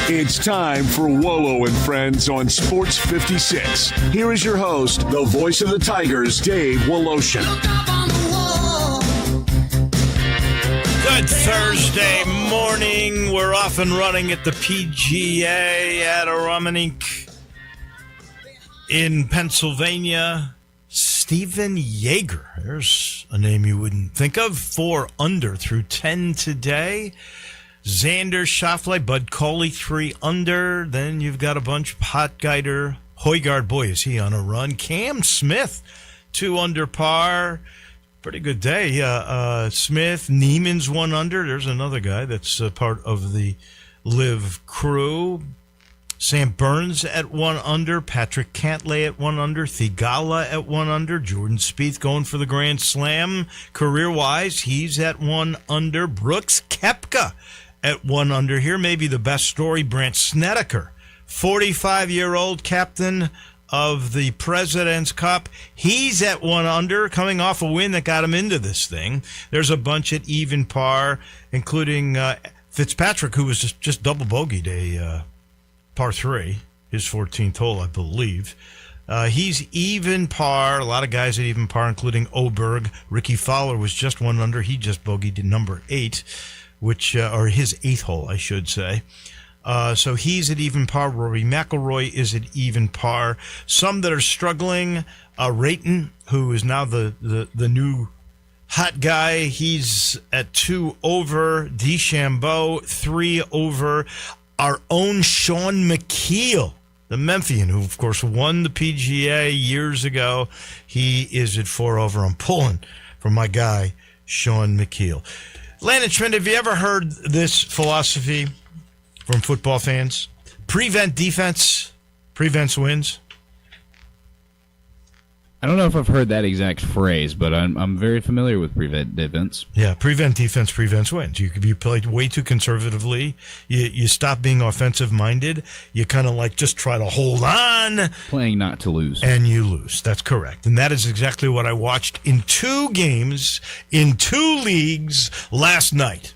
It's time for Wolo and Friends on Sports 56. Here is your host, the voice of the Tigers, Dave Woloshin. Good Thursday morning. We're off and running at the PGA at Aramanik in Pennsylvania. Stephen Yeager, there's a name you wouldn't think of. 4 under through 10 today. Xander Schauffele, Bud Coley, 3 under. Then you've got a bunch. Hotgeider, Højgaard, boy, is he on a run. Cam Smith, 2 under par. Pretty good day. Smith, Neiman's 1 under. There's another guy that's part of the Live crew. Sam Burns at 1 under. Patrick Cantlay at 1 under. Thigala at 1 under. Jordan Spieth going for the Grand Slam. Career-wise, he's at 1 under. Brooks Koepka at 1 under. Here may be the best story. Brandt Snedeker, 45-year-old captain of the President's Cup. He's at 1 under, coming off a win that got him into this thing. There's a bunch at even par, including Fitzpatrick, who was just double bogeyed a par 3, his 14th hole, I believe. He's even par. A lot of guys at even par, including Oberg. Ricky Fowler was just 1 under. He just bogeyed number 8, which or his 8th hole, I should say. So he's at even par. Rory McIlroy is at even par. Some that are struggling, Rayton, who is now the new hot guy, he's at 2 over. DeChambeau, 3 over. Our own Sean McKeel, the Memphian, who, of course, won the PGA years ago, he is at 4 over. I'm pulling for my guy, Sean McKeel. Landon Schmidt, have you ever heard this philosophy from football fans? Prevent defense prevents wins. I don't know if I've heard that exact phrase, but I'm very familiar with prevent defense. Yeah, prevent defense prevents wins. You play way too conservatively. You stop being offensive-minded. You kind of like just try to hold on. Playing not to lose. And you lose. That's correct. And that is exactly what I watched in 2 games, in 2 leagues last night.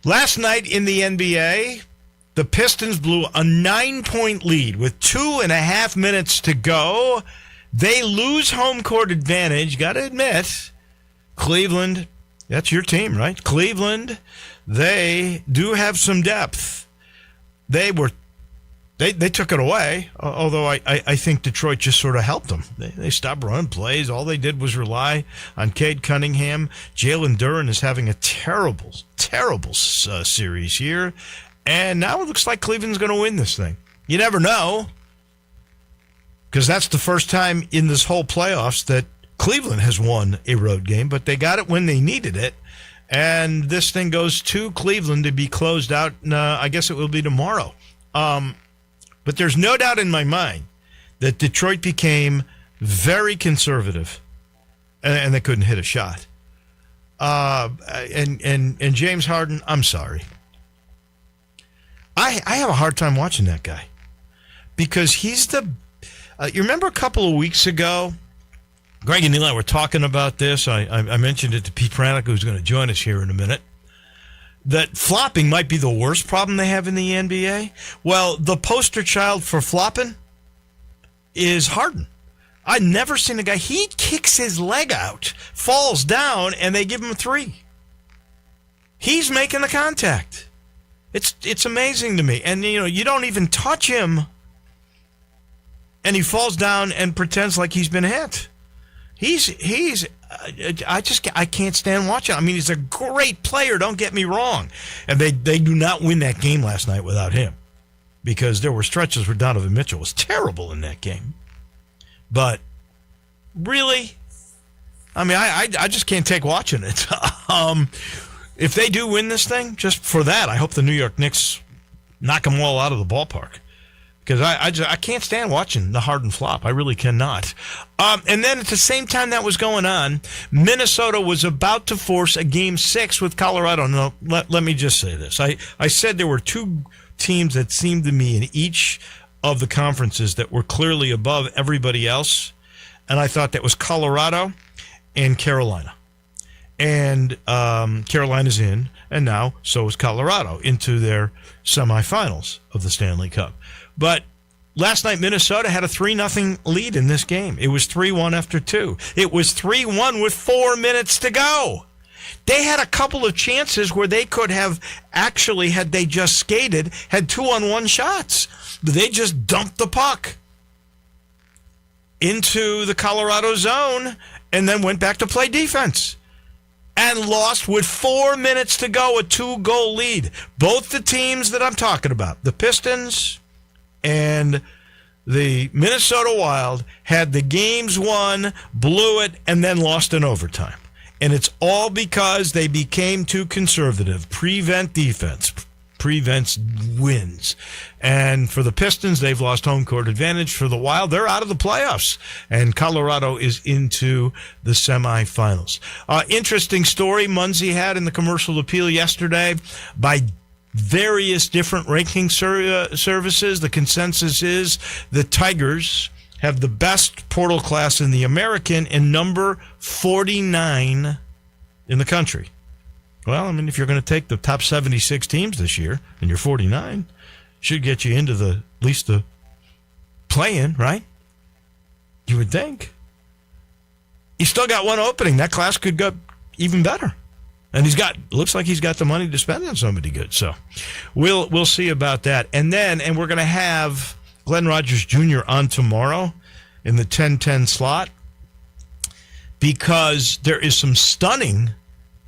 Last night in the NBA, the Pistons blew a 9-point lead with 2.5 minutes to go. They lose home court advantage. Got to admit, Cleveland, that's your team, right? Cleveland, they do have some depth. They took it away, although I think Detroit just sort of helped them. They stopped running plays. All they did was rely on Cade Cunningham. Jalen Duren is having a terrible series here. And now it looks like Cleveland's going to win this thing. You never know, because that's the first time in this whole playoffs that Cleveland has won a road game, but they got it when they needed it. And this thing goes to Cleveland to be closed out. I guess it will be tomorrow. But there's no doubt in my mind that Detroit became very conservative, and they couldn't hit a shot. And James Harden, I'm sorry. I have a hard time watching that guy because he's the. You remember a couple of weeks ago, Greg and Eli were talking about this. I mentioned it to Pete Pranica, who's going to join us here in a minute, that flopping might be the worst problem they have in the NBA. Well, the poster child for flopping is Harden. I've never seen a guy, he kicks his leg out, falls down, and they give him a 3. He's making the contact. It's amazing to me. And, you don't even touch him, and he falls down and pretends like he's been hit. I can't stand watching. I mean, he's a great player, don't get me wrong. And they do not win that game last night without him, because there were stretches where Donovan Mitchell was terrible in that game. But really, I mean, I just can't take watching it. If they do win this thing, just for that, I hope the New York Knicks knock them all out of the ballpark. Because I can't stand watching the Harden flop. I really cannot. And then at the same time that was going on, Minnesota was about to force a Game 6 with Colorado. No, let me just say this. I said there were 2 teams that seemed to me in each of the conferences that were clearly above everybody else. And I thought that was Colorado and Carolina. And Carolina's in. and now so is Colorado into their semifinals of the Stanley Cup. But last night, Minnesota had a 3-0 lead in this game. It was 3-1 after 2. It was 3-1 with 4 minutes to go. They had a couple of chances where they could have actually, had they just skated, had 2-on-1 shots. But they just dumped the puck into the Colorado zone and then went back to play defense and lost with 4 minutes to go, a 2-goal lead. Both the teams that I'm talking about, the Pistons and the Minnesota Wild, had the games won, blew it, and then lost in overtime. And it's all because they became too conservative. Prevent defense prevents wins. And for the Pistons, they've lost home court advantage. For the Wild, they're out of the playoffs. And Colorado is into the semifinals. Interesting story Munzie had in the commercial appeal yesterday. By various different ranking services, the consensus is the Tigers have the best portal class in the American and number 49 in the country. Well, I mean, if you're going to take the top 76 teams this year and you're 49, should get you into at least the play-in, right? You would think. You still got one opening. That class could go even better. And looks like he's got the money to spend on somebody good. So we'll see about that. And we're going to have Glenn Rogers Jr. on tomorrow in the 10-10 slot because there is some stunning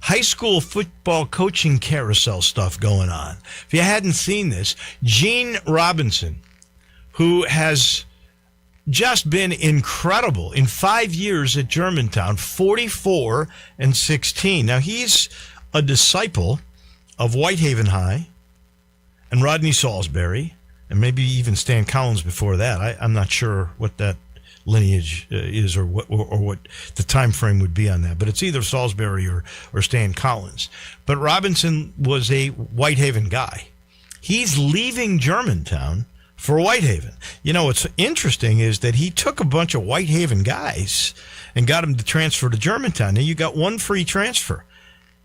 high school football coaching carousel stuff going on. If you hadn't seen this, Gene Robinson, who has just been incredible in 5 years at Germantown, 44-16. Now, he's a disciple of Whitehaven High and Rodney Salisbury, and maybe even Stan Collins before that. I'm not sure what that lineage is or what the time frame would be on that, but it's either Salisbury or Stan Collins. But Robinson was a Whitehaven guy. He's leaving Germantown for Whitehaven. You know, what's interesting is that he took a bunch of Whitehaven guys and got them to transfer to Germantown. Now, you got one free transfer.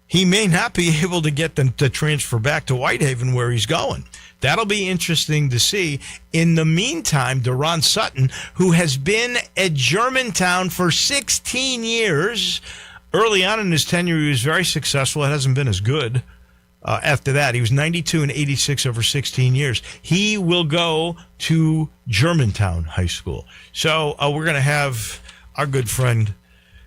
He may not be able to get them to transfer back to Whitehaven where he's going. That'll be interesting to see. In the meantime, Deron Sutton, who has been at Germantown for 16 years, early on in his tenure, he was very successful. It hasn't been as good after that. He was 92-86 over 16 years. He will go to Germantown High School. So we're going to have our good friend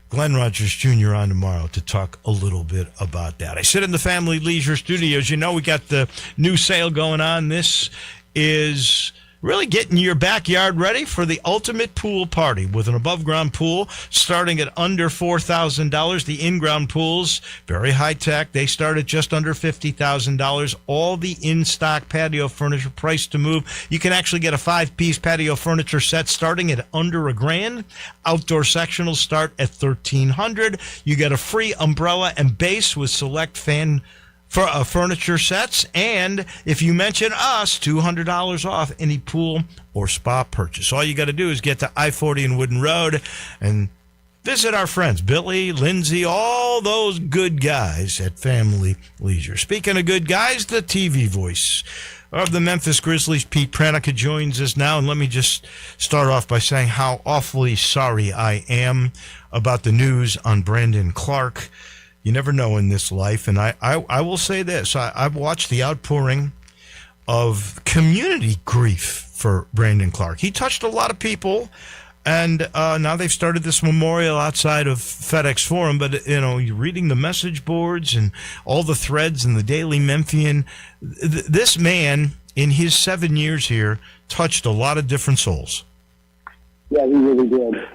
Glenn Rogers Jr. on tomorrow to talk a little bit about that. I sit in the Family Leisure Studios. You know, we got the new sale going on. This is really getting your backyard ready for the ultimate pool party with an above-ground pool starting at under $4,000. The in-ground pools, very high-tech. They start at just under $50,000. All the in-stock patio furniture priced to move. You can actually get a 5-piece patio furniture set starting at under $1,000. Outdoor sectionals start at $1,300. You get a free umbrella and base with select furniture sets, and if you mention us, $200 off any pool or spa purchase. All you got to do is get to I-40 and Wooden Road and visit our friends, Billy, Lindsay, all those good guys at Family Leisure. Speaking of good guys, the TV voice of the Memphis Grizzlies, Pete Pranica, joins us now. And let me just start off by saying how awfully sorry I am about the news on Brandon Clark. You never know in this life. And I will say this. I've watched the outpouring of community grief for Brandon Clark. He touched a lot of people, and now they've started this memorial outside of FedEx Forum. But, you know, you're reading the message boards and all the threads in the Daily Memphian. This man, in his 7 years here, touched a lot of different souls. Yeah, he really did.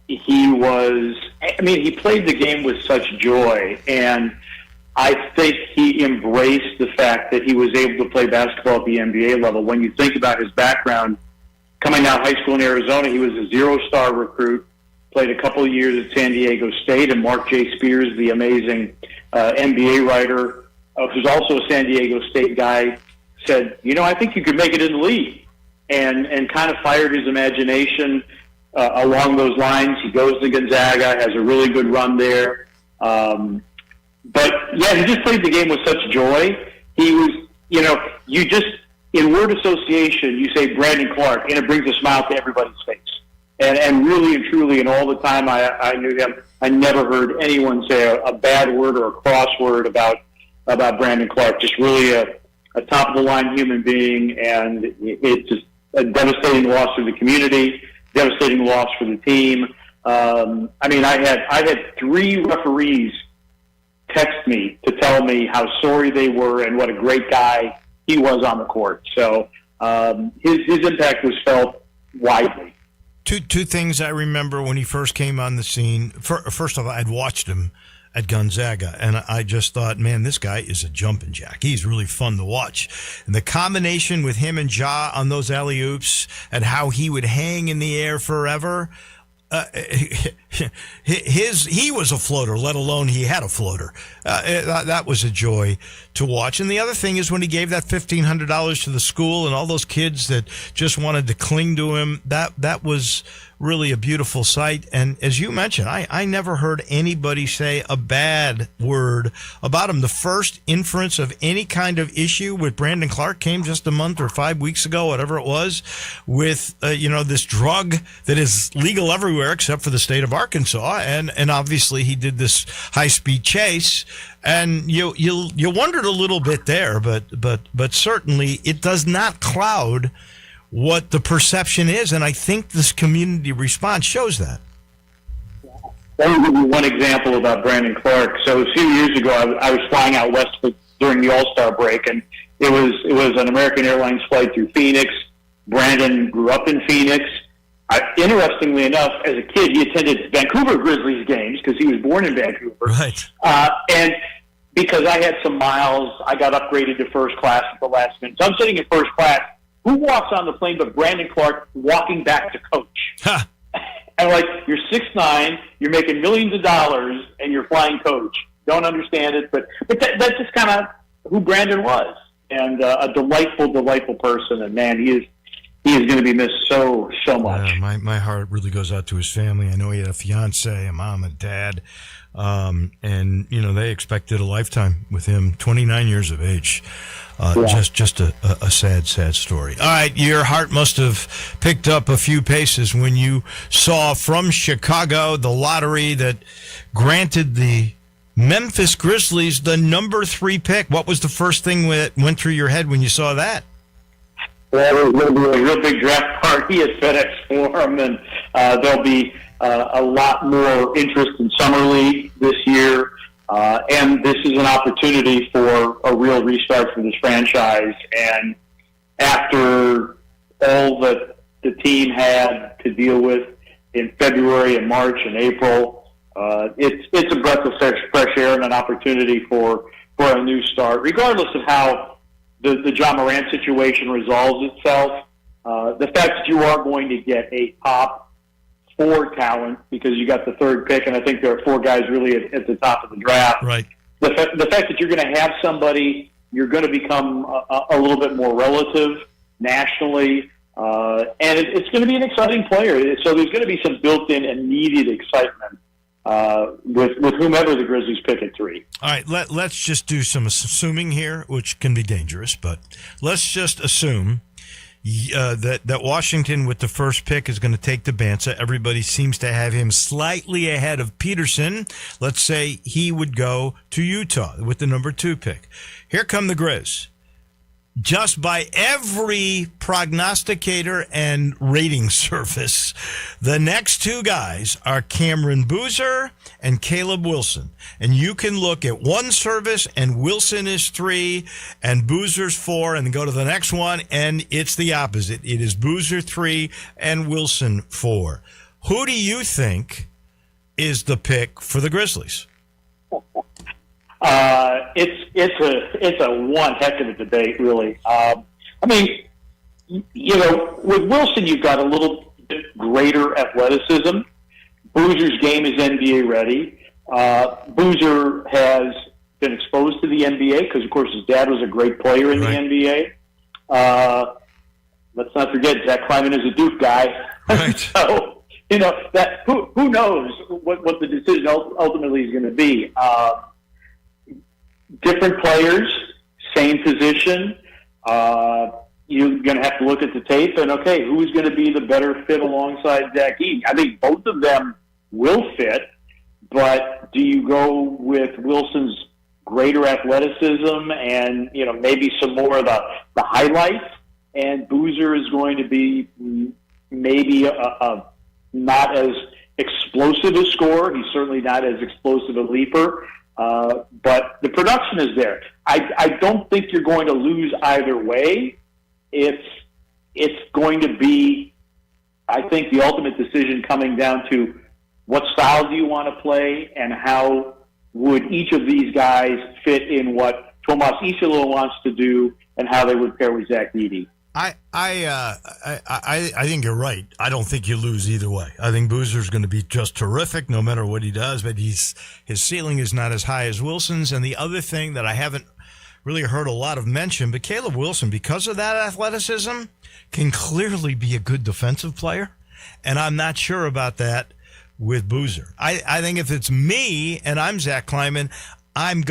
He played the game with such joy, and I think he embraced the fact that he was able to play basketball at the NBA level. When you think about his background, coming out of high school in Arizona, he was a zero-star recruit, played a couple of years at San Diego State, and Mark J. Spears, the amazing NBA writer, who's also a San Diego State guy, said, I think you could make it in the league, and kind of fired his imagination along those lines. He goes to Gonzaga, has a really good run there. But yeah, he just played the game with such joy. He was, you just, in word association, you say Brandon Clark, and it brings a smile to everybody's face. And really and truly, and all the time I knew him, I never heard anyone say a bad word or a cross word about Brandon Clark. Just really a top-of-the-line human being, and it's just a devastating loss for the community, devastating loss for the team. I had 3 referees text me to tell me how sorry they were and what a great guy he was on the court. So his impact was felt widely. Two things I remember when he first came on the scene. First of all, I'd watched him at Gonzaga, and I just thought, man, this guy is a jumping jack. He's really fun to watch. And the combination with him and Ja on those alley-oops and how he would hang in the air forever, he was a floater, let alone he had a floater. That was a joy to watch. And the other thing is when he gave that $1,500 to the school and all those kids that just wanted to cling to him, that was really a beautiful sight. And as you mentioned, I never heard anybody say a bad word about him. The first inference of any kind of issue with Brandon Clark came just a month or 5 weeks ago, whatever it was, with this drug that is legal everywhere except for the state of Arkansas, and obviously he did this high-speed chase, and you wondered a little bit there, but certainly it does not cloud what the perception is, and I think this community response shows that. Let me give you one example about Brandon Clark. So a few years ago, I was flying out west during the All-Star break, and it was an American Airlines flight through Phoenix. Brandon grew up in Phoenix. Interestingly enough, as a kid, he attended Vancouver Grizzlies games because he was born in Vancouver. Right. And because I had some miles, I got upgraded to first class at the last minute. So I'm sitting in first class. Who walks on the plane but Brandon Clark walking back to coach? Huh. And you're 6'9", you're making millions of dollars, and you're flying coach. Don't understand it, but that's just kind of who Brandon was. And a delightful person. And man, he is going to be missed so much. My heart really goes out to his family. I know he had a fiance, a mom, and dad. And they expected a lifetime with him, 29 years of age. Just a sad story. All right, your heart must have picked up a few paces when you saw from Chicago the lottery that granted the Memphis Grizzlies the number 3 pick. What was the first thing that went through your head when you saw that? Well, there's going to be a real big draft party at FedEx Forum, and there'll be a lot more interest in Summer League this year. And this is an opportunity for a real restart for this franchise. And after all that the team had to deal with in February and March and April, it's a breath of fresh air and an opportunity for a new start, regardless of how the John Morant situation resolves itself. The fact that you are going to get a top 4 talent because you got the 3rd pick, and I think there are 4 guys really at the top of the draft. Right. The fact that you're going to have somebody, you're going to become a little bit more relative nationally, and it's going to be an exciting player. So there's going to be some built-in and needed excitement with whomever the Grizzlies pick at 3. All right, let's just do some assuming here, which can be dangerous, but let's just assume that Washington with the first pick is going to take the Bansa. Everybody seems to have him slightly ahead of Peterson. Let's say he would go to Utah with the number 2 pick. Here come the Grizz. Just by every prognosticator and rating service, the next 2 guys are Cameron Boozer and Caleb Wilson. And you can look at one service and Wilson is 3 and Boozer's 4 and go to the next one and it's the opposite. It is Boozer 3 and Wilson 4. Who do you think is the pick for the Grizzlies? It's a one heck of a debate, really. With Wilson, you've got a little bit greater athleticism. Boozer's game is NBA ready. Boozer has been exposed to the NBA because, of course, his dad was a great player in the NBA. Let's not forget, Zach Kleiman is a Duke guy. Right. So, that who knows what the decision ultimately is going to be. different players, same position. You're going to have to look at the tape and, okay, who's going to be the better fit alongside Zach Edey? I think both of them will fit, but do you go with Wilson's greater athleticism and, maybe some more of the highlights? And Boozer is going to be maybe a not as explosive a scorer. He's certainly not as explosive a leaper, but the production is there. I don't think you're going to lose either way. It's going to be, I think, the ultimate decision coming down to what style do you want to play and how would each of these guys fit in what Tomas Isolo wants to do and how they would pair with Zach Edey. I think you're right. I don't think you lose either way. I think Boozer's going to be just terrific no matter what he does, but his ceiling is not as high as Wilson's. And the other thing that I haven't really heard a lot of mention, but Caleb Wilson, because of that athleticism, can clearly be a good defensive player. And I'm not sure about that with Boozer. I think if it's me and I'm Zach Kleiman, I'm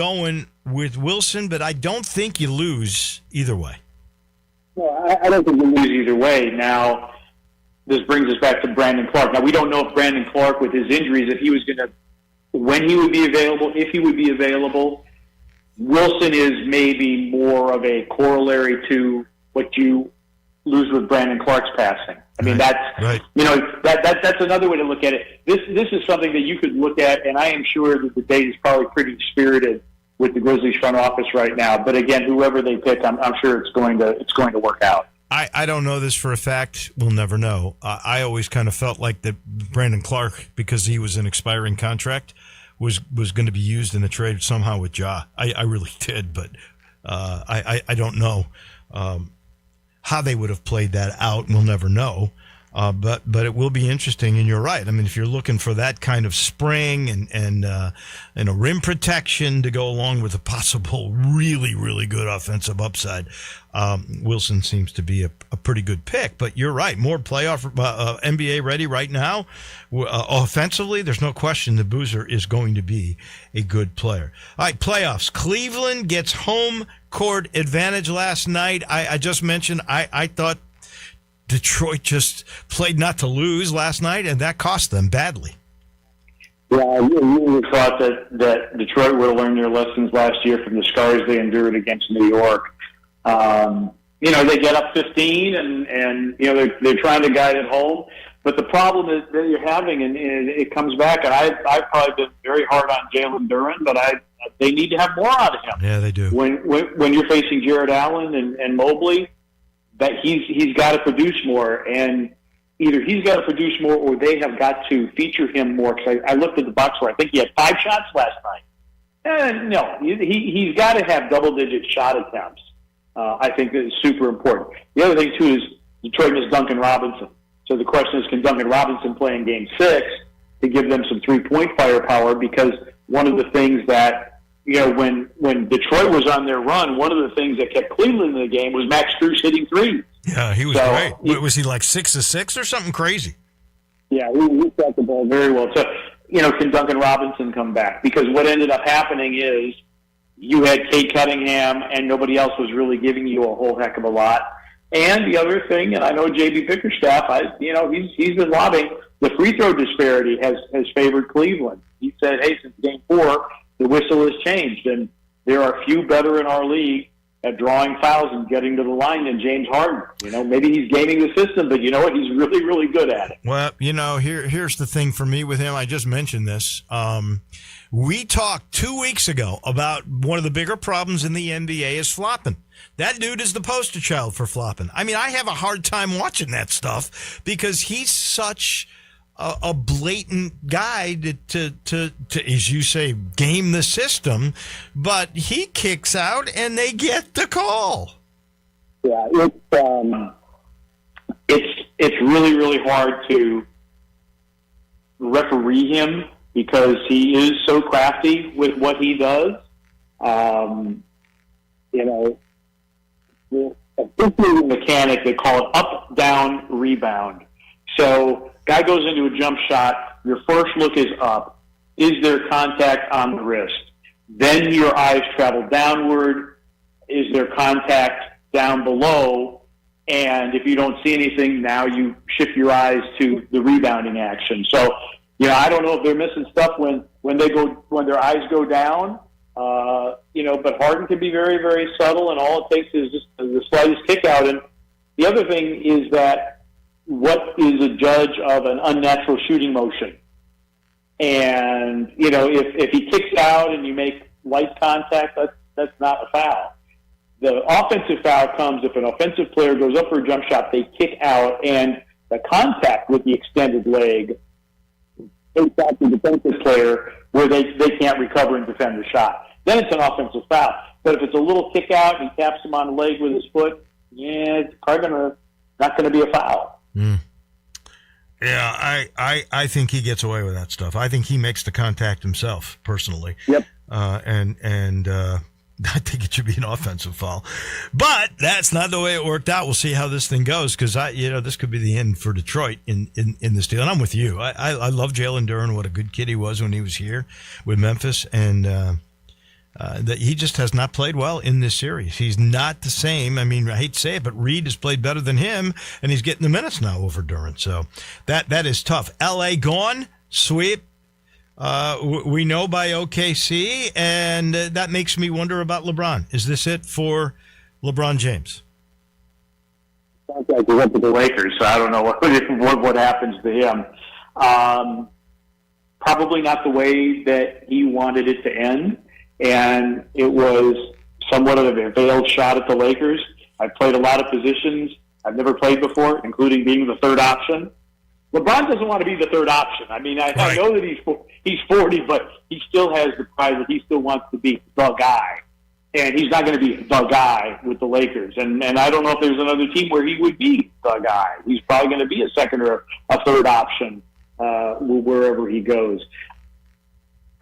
with Wilson, but I don't think you lose either way. Well, I don't think you lose either way. Now, this brings us back to Brandon Clark. Now, we don't know if Brandon Clark, with his injuries, if he was going to, when he would be available, if he would be available. Wilson is maybe more of a corollary to what you lose with Brandon Clark's passing. I mean, that's right. That's another way to look at it. This is something that you could look at, and I am sure that the debate is probably pretty spirited with the Grizzlies front office right now. But again, whoever they pick, I'm sure it's going to work out. I don't know this for a fact. We'll never know. I always kind of felt like that Brandon Clark, because he was an expiring contract, was going to be used in the trade somehow with Ja. I really did, but I don't know how they would have played that out. We'll never know. But it will be interesting, and you're right. I mean, if you're looking for that kind of spring and a rim protection to go along with a possible really, really good offensive upside, Wilson seems to be a pretty good pick. But you're right, more playoff NBA ready right now. Offensively, there's no question that Boozer is going to be a good player. All right, playoffs. Cleveland gets home court advantage last night. I just mentioned I thought Detroit just played not to lose last night, and that cost them badly. Yeah, I really thought that Detroit would have learned their lessons last year from the scars they endured against New York. They get up 15, and they're trying to guide it home. But the problem is that you're having, and it comes back, and I've probably been very hard on Jalen Duren, but they need to have more out of him. Yeah, they do. When you're facing Jared Allen and Mobley, that he's got to produce more, and either he's got to produce more or they have got to feature him more. Because I looked at the box score. I think he had 5 shots last night. No, he's got to have double-digit shot attempts. I think that is super important. The other thing, too, is Detroit missed Duncan Robinson. So the question is, can Duncan Robinson play in Game 6 to give them some three-point firepower? Because one of the things that, when Detroit was on their run, one of the things that kept Cleveland in the game was Max Strus hitting threes. Yeah, he was great. Was he like 6 of 6 or something crazy? Yeah, he shot the ball very well. So, can Duncan Robinson come back? Because what ended up happening is you had Kate Cunningham, and nobody else was really giving you a whole heck of a lot. And the other thing, and I know J.B. Bickerstaff, he's been lobbying, the free throw disparity has favored Cleveland. He said, hey, since Game 4, the whistle has changed, and there are few better in our league at drawing fouls and getting to the line than James Harden. Maybe he's gaming the system, but you know what? He's really, really good at it. Well, here's the thing for me with him. I just mentioned this. We talked 2 weeks ago about one of the bigger problems in the NBA is flopping. That dude is the poster child for flopping. I mean, I have a hard time watching that stuff because he's such a blatant guy to, as you say, game the system, but he kicks out and they get the call. Yeah, it's really, really hard to referee him because he is so crafty with what he does. A football mechanic, they call it up-down rebound. So guy goes into a jump shot, your first look is up. Is there contact on the wrist? Then your eyes travel downward. Is there contact down below? And if you don't see anything, now you shift your eyes to the rebounding action. So, I don't know if they're missing stuff when their eyes go down. But Harden can be very, very subtle, and all it takes is just the slightest kick out. And the other thing is that what is a judge of an unnatural shooting motion? And, if he kicks out and you make light contact, that's not a foul. The offensive foul comes if an offensive player goes up for a jump shot, they kick out, and the contact with the extended leg takes out the defensive player where they can't recover and defend the shot. Then it's an offensive foul. But if it's a little kick out and he taps him on the leg with his foot, it's probably not going to be a foul. Mm. Yeah, I think he gets away with that stuff. I think he makes the contact himself, personally. Yep. I think it should be an offensive foul. But that's not the way it worked out. We'll see how this thing goes, because this could be the end for Detroit in this deal. And I'm with you. I love Jalen Duren, what a good kid he was when he was here with Memphis, and that he just has not played well in this series. He's not the same. I mean, I hate to say it, but Reed has played better than him, and he's getting the minutes now over Duren. So that is tough. L.A. gone, sweep. We know by OKC, and that makes me wonder about LeBron. Is this it for LeBron James? Sounds like he went to the Lakers, so I don't know what happens to him. Probably not the way that he wanted it to end, and it was somewhat of a veiled shot at the Lakers. I've played a lot of positions I've never played before, including being the third option. LeBron doesn't want to be the third option. I mean, I know that he's 40, but he still has the pride that he still wants to be the guy. And he's not going to be the guy with the Lakers. And I don't know if there's another team where he would be the guy. He's probably going to be a second or a third option wherever he goes.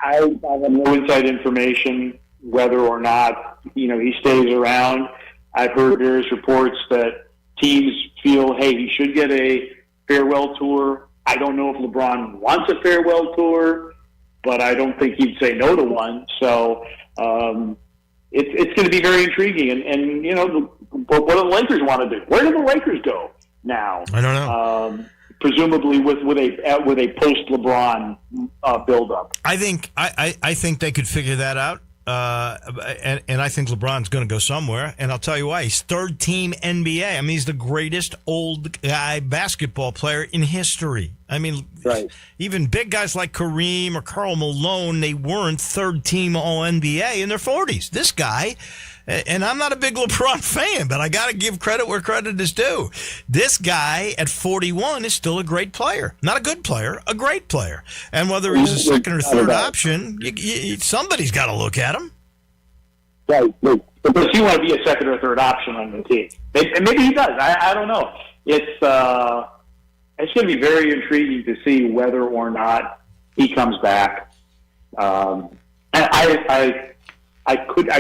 I have no inside information whether or not, he stays around. I've heard various reports that teams feel, hey, he should get a farewell tour. I don't know if LeBron wants a farewell tour, but I don't think he'd say no to one. So it's going to be very intriguing. And what do the Lakers want to do? Where do the Lakers go now? I don't know. Presumably with a post LeBron buildup. I think they could figure that out. And I think LeBron's going to go somewhere, and I'll tell you why. He's third team NBA. I mean, he's the greatest old guy basketball player in history. I mean, right. Even big guys like Kareem or Karl Malone, they weren't third team All NBA in their 40s. This guy, and I'm not a big LeBron fan, but I got to give credit where credit is due. This guy at 41 is still a great player. Not a good player, a great player. And whether he's a second or third option, somebody's got to look at him. Right. But does he want to be a second or third option on the team? Maybe he does. I don't know. It's going to be very intriguing to see whether or not he comes back. I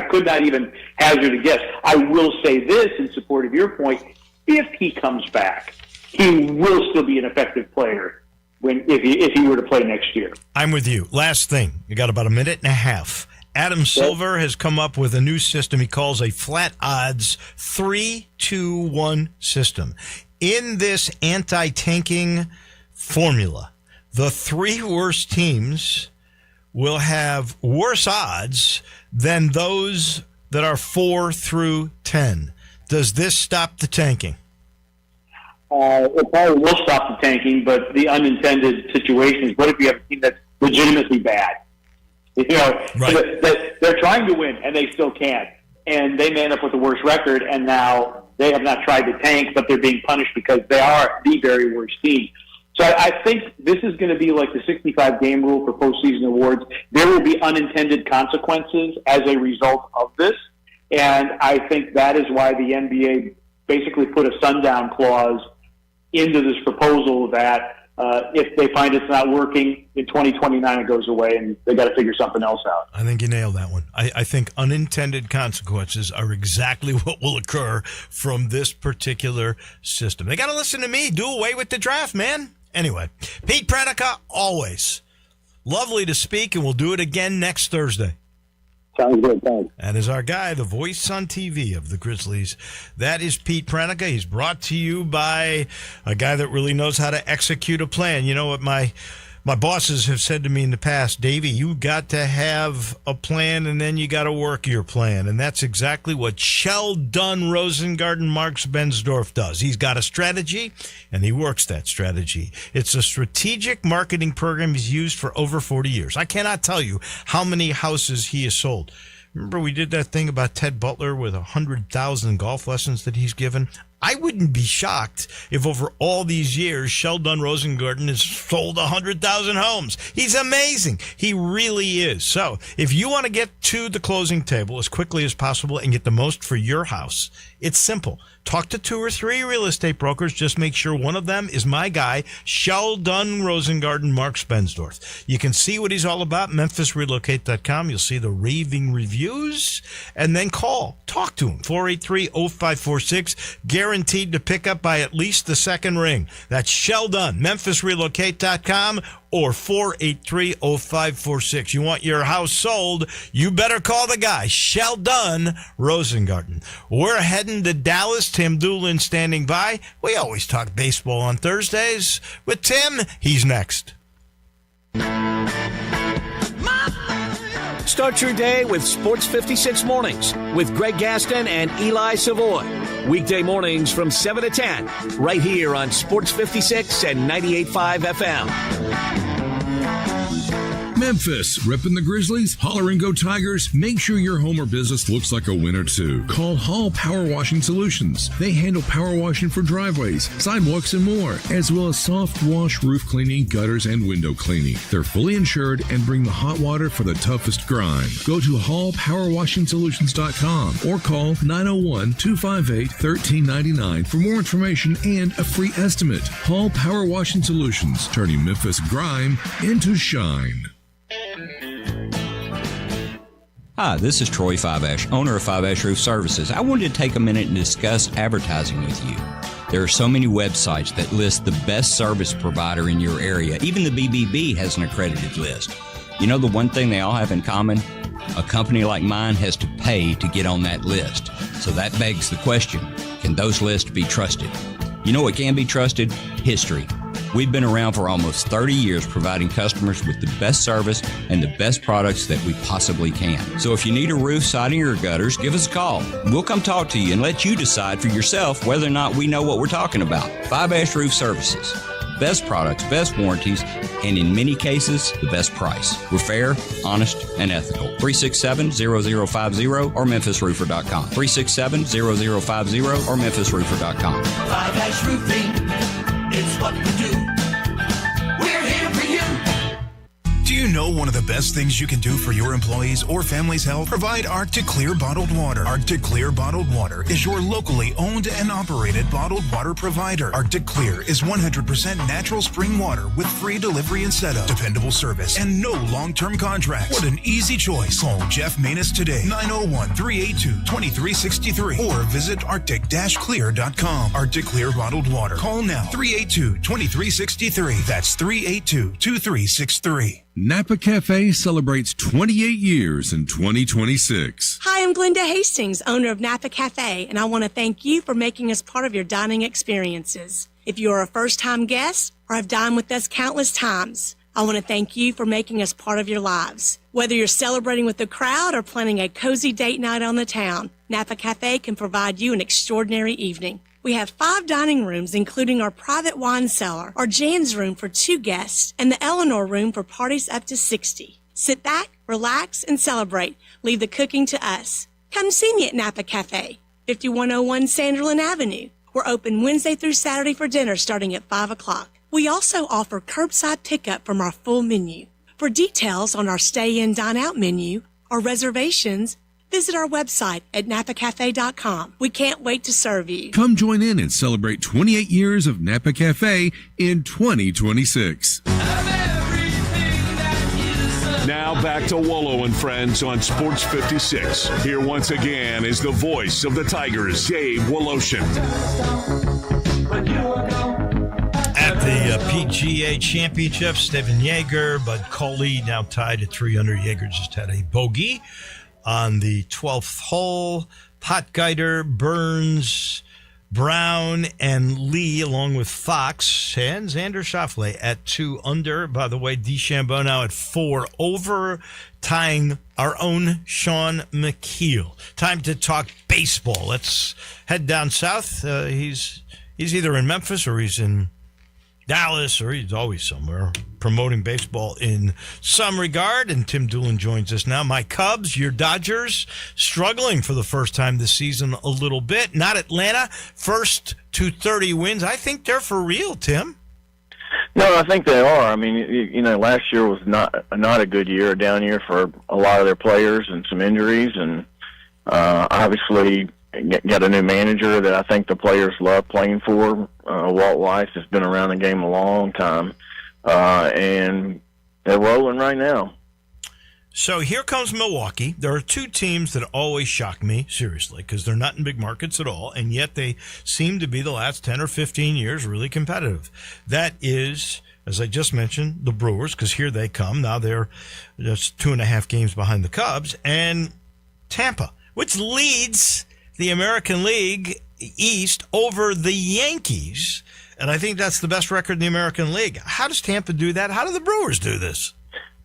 could not even hazard a guess. I will say this in support of your point: if he comes back, he will still be an effective player if he were to play next year. I'm with you. Last thing, you got about a minute and a half. Adam Silver has come up with a new system he calls a flat odds 3-2-1 system. In this anti-tanking formula, the three worst teams will have worse odds than those that are 4 through 10. Does this stop the tanking? It probably will stop the tanking, but the unintended situations, what if you have a team that's legitimately bad? Right. They're trying to win, and they still can't. And they may end up with a worse record, and now they have not tried to tank, but they're being punished because they are the very worst team. So I think this is going to be like the 65-game rule for postseason awards. There will be unintended consequences as a result of this, and I think that is why the NBA basically put a sundown clause into this proposal that if they find it's not working, in 2029 it goes away, and they got to figure something else out. I think you nailed that one. I think unintended consequences are exactly what will occur from this particular system. They got to listen to me. Do away with the draft, man. Anyway, Pete Pranica, always lovely to speak, and we'll do it again next Thursday. Sounds good, thanks. That is our guy, the voice on TV of the Grizzlies. That is Pete Pranica. He's brought to you by a guy that really knows how to execute a plan. You know what my bosses have said to me in the past, Davey, you got to have a plan and then you got to work your plan. And that's exactly what Sheldon Rosengarten Marks Bensdorf does. He's got a strategy and he works that strategy. It's a strategic marketing program he's used for over 40 years. I cannot tell you how many houses he has sold. Remember we did that thing about Ted Butler with 100,000 golf lessons that he's given? I wouldn't be shocked if over all these years, Sheldon Rosengarten has sold 100,000 homes. He's amazing. He really is. So if you want to get to the closing table as quickly as possible and get the most for your house, it's simple. Talk to 2 or 3 real estate brokers. Just make sure one of them is my guy, Sheldon Rosengarten Marks Bensdorf. You can see what he's all about, MemphisRelocate.com. You'll see the raving reviews, and then call. Talk to him, 483-0546. Guaranteed to pick up by at least the second ring. That's Sheldon, MemphisRelocate.com or 483-0546. You want your house sold, you better call the guy, Sheldon Rosengarten. We're heading to Dallas. Tim Doolin standing by. We always talk baseball on Thursdays with Tim. He's next. Start your day with Sports 56 Mornings with Greg Gaston and Eli Savoy. Weekday mornings from 7 to 10, right here on Sports 56 and 98.5 FM. Memphis, ripping the Grizzlies, holler and go Tigers. Make sure your home or business looks like a winner too. Call Hall Power Washing Solutions. They handle power washing for driveways, sidewalks, and more, as well as soft wash, roof cleaning, gutters, and window cleaning. They're fully insured and bring the hot water for the toughest grime. Go to hallpowerwashingsolutions.com or call 901-258-1399 for more information and a free estimate. Hall Power Washing Solutions, turning Memphis grime into shine. Hi, this is Troy Fiveash, owner of Fiveash Roof Services. I wanted to take a minute and discuss advertising with you. There are so many websites that list the best service provider in your area. Even the BBB has an accredited list. You know the one thing they all have in common? A company like mine has to pay to get on that list. So that begs the question, can those lists be trusted? You know what can be trusted? History. We've been around for almost 30 years providing customers with the best service and the best products that we possibly can. So if you need a roof, siding, or gutters, give us a call. We'll come talk to you and let you decide for yourself whether or not we know what we're talking about. Fiveash Roof Services. Best products, best warranties, and in many cases, the best price. We're fair, honest, and ethical. 367-0050 or memphisroofer.com. 367-0050 or memphisroofer.com. Fiveash Roofing. It's what we do. We're here for you. Do you know one of the best things you can do for your employees or family's health? Provide Arctic Clear bottled water. Arctic Clear bottled water is your locally owned and operated bottled water provider. Arctic Clear is 100% natural spring water with free delivery and setup, dependable service, and no long-term contracts. What an easy choice. Call Jeff Manus today, 901-382-2363, or visit arctic-clear.com. Arctic Clear bottled water. Call now, 382-2363. That's 382-2363. Napa Cafe celebrates 28 years in 2026. Hi, I'm Glenda Hastings, owner of Napa Cafe, and I want to thank you for making us part of your dining experiences. If you are a first-time guest or have dined with us countless times, I want to thank you for making us part of your lives. Whether you're celebrating with the crowd or planning a cozy date night on the town, Napa Cafe can provide you an extraordinary evening. We have 5 dining rooms, including our private wine cellar, our Jan's room for 2 guests, and the Eleanor room for parties up to 60. Sit back, relax, and celebrate. Leave the cooking to us. Come see me at Napa Cafe, 5101 Sanderlin Avenue. We're open Wednesday through Saturday for dinner starting at 5 o'clock. We also offer curbside pickup from our full menu. For details on our stay-in, dine-out menu or reservations, visit our website at napacafe.com. We can't wait to serve you. Come join in and celebrate 28 years of Napa Cafe in 2026. Now back to Wolo and Friends on Sports 56. Here once again is the voice of the Tigers, Dave Woloshin. At the PGA Championship, Stephen Yeager, Bud Coley now tied at 3 under. Yeager just had a bogey. on the 12th hole. Potgieter, Burns, Brown, and Lee, along with Fox and Xander Schauffele at 2 under. By the way, DeChambeau now at 4 over, tying our own Sean McKeel. Time to talk baseball. Let's head down south. He's either in Memphis or he's in Dallas, or he's always somewhere promoting baseball in some regard. And Tim Doolin joins us now. My Cubs, your Dodgers, struggling for the first time this season a little bit. Not Atlanta, first to 30 wins. I think they're for real, Tim. No, I think they are. I mean, last year was not a good year, a down year for a lot of their players and some injuries, and obviously got a new manager that I think the players love playing for. Walt Weiss has been around the game a long time, and they're rolling right now. So here comes Milwaukee. There are 2 teams that always shock me, seriously, because they're not in big markets at all, and yet they seem to be the last 10 or 15 years really competitive. That is, as I just mentioned, the Brewers, because here they come. Now they're just 2.5 games behind the Cubs, and Tampa, which leads the American League East over the Yankees, and I think that's the best record in the American League. How does Tampa do that? How do the Brewers do this?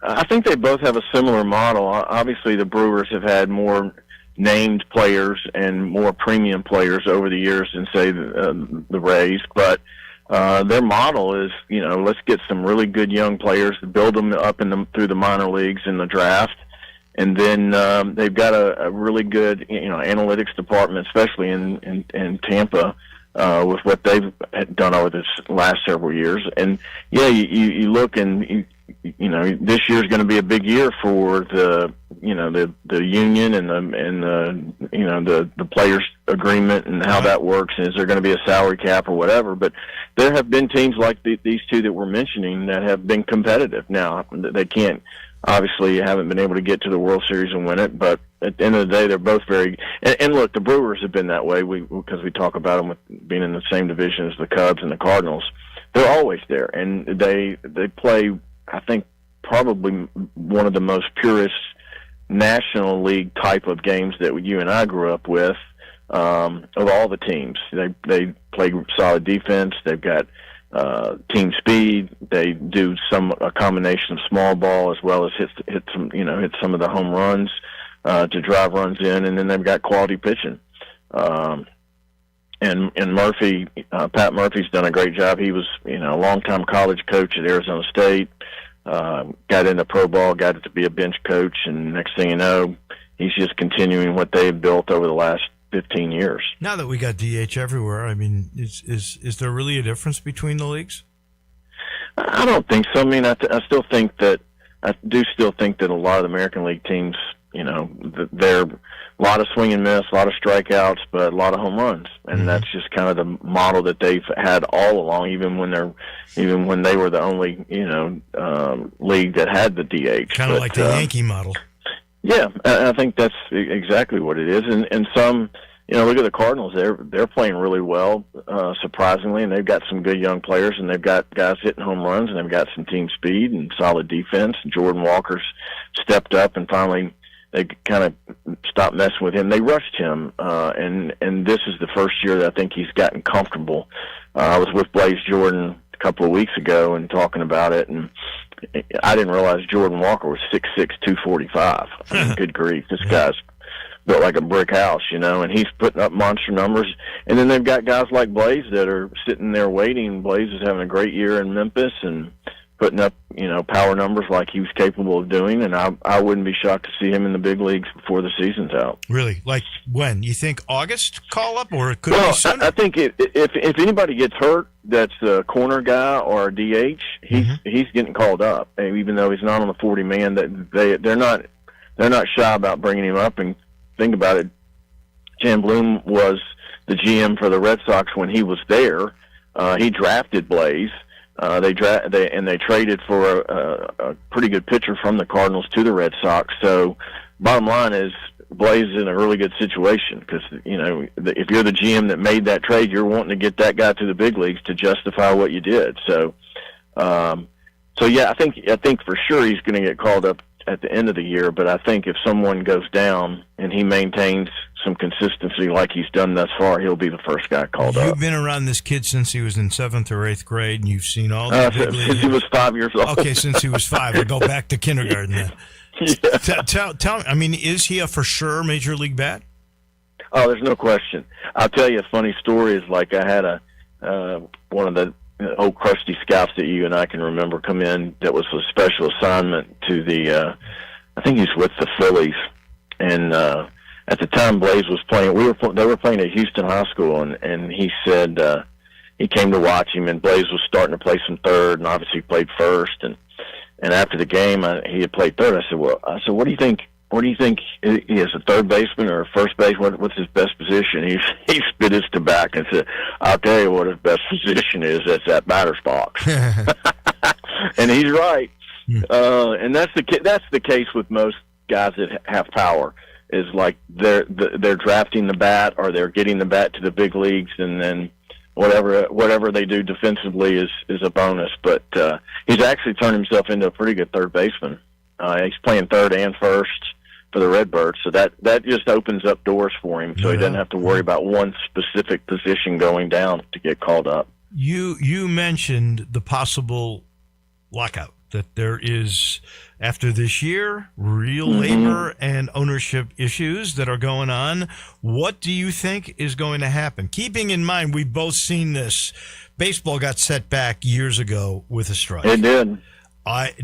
I think they both have a similar model. Obviously, the Brewers have had more named players and more premium players over the years than, say, the Rays, but their model is, let's get some really good young players, build them up through the minor leagues in the draft. And then they've got a really good, analytics department, especially in Tampa, with what they've done over this last several years. And yeah, you look and this year's going to be a big year for the union and the players' agreement and how that works. And is there going to be a salary cap or whatever? But there have been teams like these 2 that we're mentioning that have been competitive. Now they can't. Obviously, you haven't been able to get to the World Series and win it, but at the end of the day, they're both very. And look, the Brewers have been that way because we talk about them with being in the same division as the Cubs and the Cardinals. They're always there, and they play. I think probably one of the most purest National League type of games that you and I grew up with of all the teams. They play solid defense. They've got team speed. They do a combination of small ball as well as hit some of the home runs to drive runs in, and then they've got quality pitching. And Murphy, Pat Murphy's done a great job. He was a longtime college coach at Arizona State. Got into pro ball, got to be a bench coach, and next thing you know, he's just continuing what they've built over the last 15 years. Now that we got DH everywhere, I mean, is there really a difference between the leagues? I don't think so. I mean, I do still think that a lot of the American League teams, they're a lot of swing and miss, a lot of strikeouts, but a lot of home runs, and that's just kind of the model that they've had all along, even when they were the only league that had the DH. Kind of like the Yankee model. Yeah, I think that's exactly what it is. And some, look at the Cardinals. They're playing really well, surprisingly, and they've got some good young players, and they've got guys hitting home runs, and they've got some team speed and solid defense. Jordan Walker's stepped up, and finally they kind of stopped messing with him. They rushed him, and this is the first year that I think he's gotten comfortable. I was with Blaze Jordan a couple of weeks ago and talking about it, and I didn't realize Jordan Walker was 6'6", 245. I mean, good grief, this guy's built like a brick house, and he's putting up monster numbers. And then they've got guys like Blaze that are sitting there waiting. Blaze is having a great year in Memphis and putting up, power numbers like he was capable of doing. And I wouldn't be shocked to see him in the big leagues before the season's out. Really? Like when? You think August call up, or it could be sooner? I think if anybody gets hurt, that's a corner guy or a DH, he's getting called up. And even though he's not on the 40-man, they're not shy about bringing him up. And think about it, Jan Bloom was the GM for the Red Sox when he was there. He drafted Blaze. They traded for a pretty good pitcher from the Cardinals to the Red Sox. So bottom line is Blaze is in a really good situation because, if you're the GM that made that trade, you're wanting to get that guy to the big leagues to justify what you did. So, yeah, I think for sure he's going to get called up at the end of the year, but I think if someone goes down and he maintains some consistency like he's done thus far, he'll be the first guy called up. You've been around this kid since he was in 7th or 8th grade, and you've seen all the big leagues. Since he was 5 years old. Okay, since he was 5. We'll go back to kindergarten then. Yeah. Tell me, I mean, is he a for sure major league bat? Oh, there's no question. I'll tell you a funny story. Is like I had one of the old crusty scouts that you and I can remember come in that was a special assignment to the I think he's with the Phillies, and at the time Blaze was playing. They were playing at Houston High School, and he said he came to watch him, and Blaze was starting to play some third, and obviously played first, and after the game he had played third. I said, what do you think? What do you think he is, a third baseman or a first base? What's his best position? He spit his tobacco and said, I'll tell you what his best position is. That's that batter's box. And he's right. And that's the case with most guys that have power, is like they're drafting the bat or they're getting the bat to the big leagues, and then whatever they do defensively is a bonus. But he's actually turned himself into a pretty good third baseman. He's playing third and first for the Redbirds, so that just opens up doors for him, so he doesn't have to worry about one specific position going down to get called up. You mentioned the possible lockout, that there is, after this year, real labor and ownership issues that are going on. What do you think is going to happen? Keeping in mind, we've both seen this. Baseball got set back years ago with a strike. It did.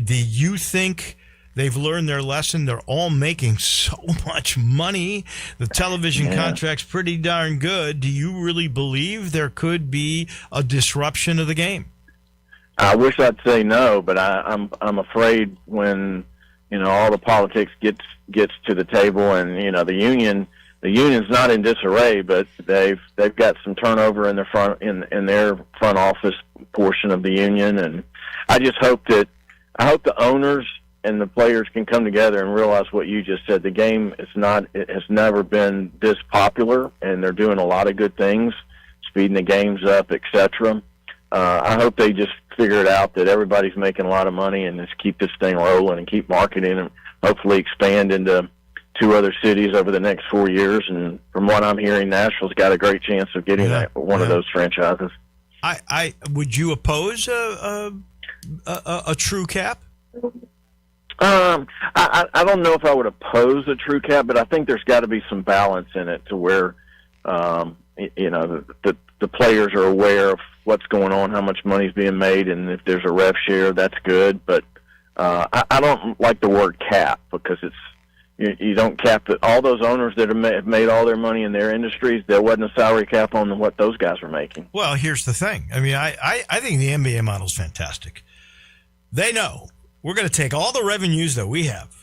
Do you think they've learned their lesson? They're all making so much money. The television contract's pretty darn good. Do you really believe there could be a disruption of the game? I wish I'd say no, but I'm afraid when all the politics gets to the table, and the union's not in disarray, but they've got some turnover in their front office portion of the union, and I hope the owners and the players can come together and realize what you just said. The game it has never been this popular, and they're doing a lot of good things, speeding the games up, etc. I hope they just figure it out that everybody's making a lot of money, and just keep this thing rolling and keep marketing, and hopefully expand into 2 other cities over the next 4 years. And from what I'm hearing, Nashville's got a great chance of getting one of those franchises. Would you oppose a true cap? I don't know if I would oppose a true cap, but I think there's got to be some balance in it to where, the players are aware of what's going on, how much money's being made, and if there's a rev share, that's good. But I don't like the word cap, because you don't cap it. All those owners that have made all their money in their industries, there wasn't a salary cap on what those guys were making. Well, here's the thing. I mean, I think the NBA model is fantastic. They know we're going to take all the revenues that we have,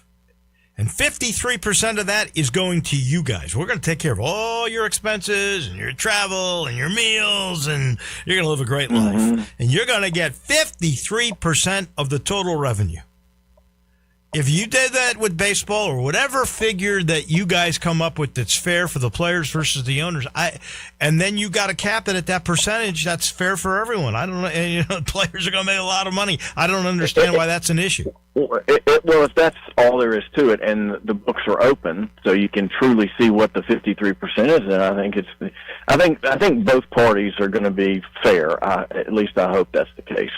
and 53% of that is going to you guys. We're going to take care of all your expenses and your travel and your meals, and you're going to live a great life. And you're going to get 53% of the total revenue. If you did that with baseball, or whatever figure that you guys come up with that's fair for the players versus the owners, and then you got to cap it at that percentage, that's fair for everyone. I don't know. And, players are going to make a lot of money. I don't understand why that's an issue. Well, if that's all there is to it, and the books are open, so you can truly see what the 53% is, then I think both parties are going to be fair. At least I hope that's the case.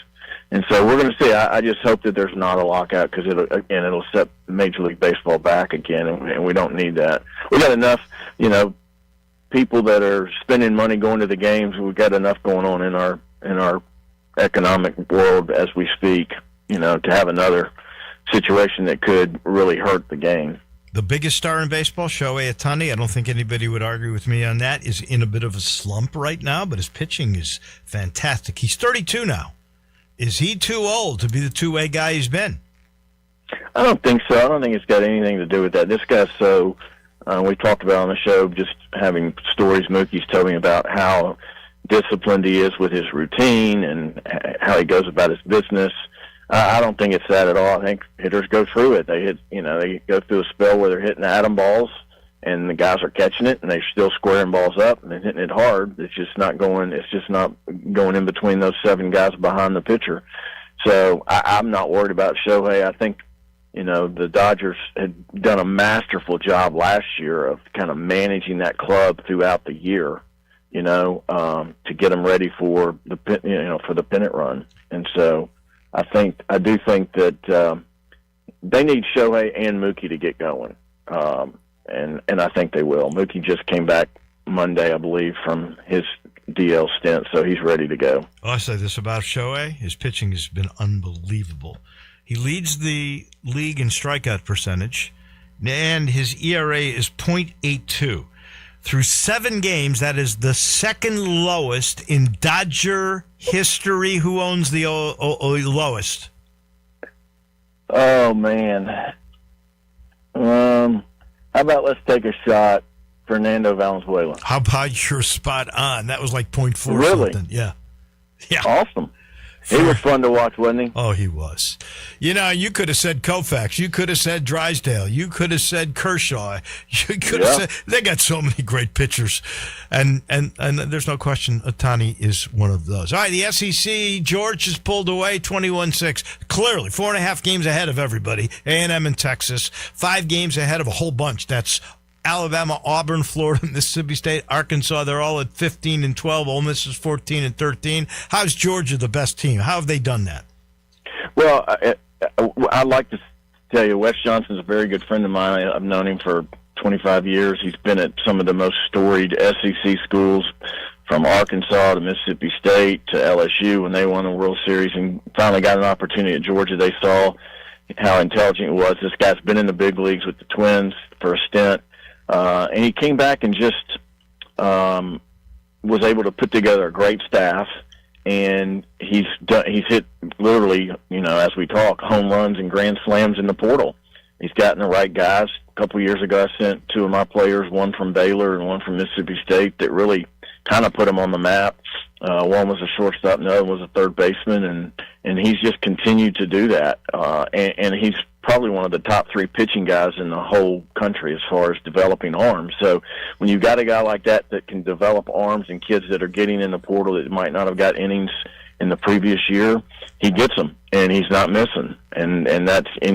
And so we're going to see. I just hope that there's not a lockout, because it'll set Major League Baseball back again, and we don't need that. We got enough, people that are spending money going to the games. We've got enough going on in our economic world as we speak, to have another situation that could really hurt the game. The biggest star in baseball, Shohei Ohtani, I don't think anybody would argue with me on that, is in a bit of a slump right now, but his pitching is fantastic. He's 32 now. Is he too old to be the two-way guy he's been? I don't think so. I don't think it's got anything to do with that. This guy's we talked about on the show, just having stories Mookie's told me about how disciplined he is with his routine and how he goes about his business. I don't think it's that at all. I think hitters go through it. They go through a spell where they're hitting atom balls, and the guys are catching it, and they're still squaring balls up and they're hitting it hard. It's just not going in between those 7 guys behind the pitcher. So I'm not worried about Shohei. I think the Dodgers had done a masterful job last year of kind of managing that club throughout the year, to get them ready for the pennant run. And so I do think that they need Shohei and Mookie to get going. And I think they will. Mookie just came back Monday, I believe, from his DL stint, so he's ready to go. I'll say this about Shohei. His pitching has been unbelievable. He leads the league in strikeout percentage, and his ERA is .82. Through 7 games, that is the second lowest in Dodger history. Who owns the lowest? Oh, man. How about let's take a shot, Fernando Valenzuela. How about you're spot on? That was like .4 really? Something. Yeah. Awesome. He was fun to watch, wasn't he? Oh, he was. You could have said Koufax. You could have said Drysdale. You could have said Kershaw. You could have said, they got so many great pitchers. And there's no question Ohtani is one of those. All right, the SEC, George has pulled away 21-6. Clearly, 4.5 games ahead of everybody. A&M and Texas. 5 games ahead of a whole bunch. That's Alabama, Auburn, Florida, Mississippi State, Arkansas. They're all at 15-12. Ole Miss is 14-13. How's Georgia the best team? How have they done that? Well, I'd like to tell you, Wes Johnson's a very good friend of mine. I've known him for 25 years. He's been at some of the most storied SEC schools, from Arkansas to Mississippi State to LSU when they won the World Series, and finally got an opportunity at Georgia. They saw how intelligent it was. This guy's been in the big leagues with the Twins for a stint. And he came back and just was able to put together a great staff, and he's hit literally, as we talk, home runs and grand slams in the portal. He's gotten the right guys. A couple of years ago, I sent 2 of my players, one from Baylor and one from Mississippi State, that really kind of put him on the map. One was a shortstop, and the other was a third baseman, and he's just continued to do that. And he's probably one of the top 3 pitching guys in the whole country as far as developing arms. So when you've got a guy like that can develop arms, and kids that are getting in the portal that might not have got innings in the previous year, he gets them, and he's not missing. And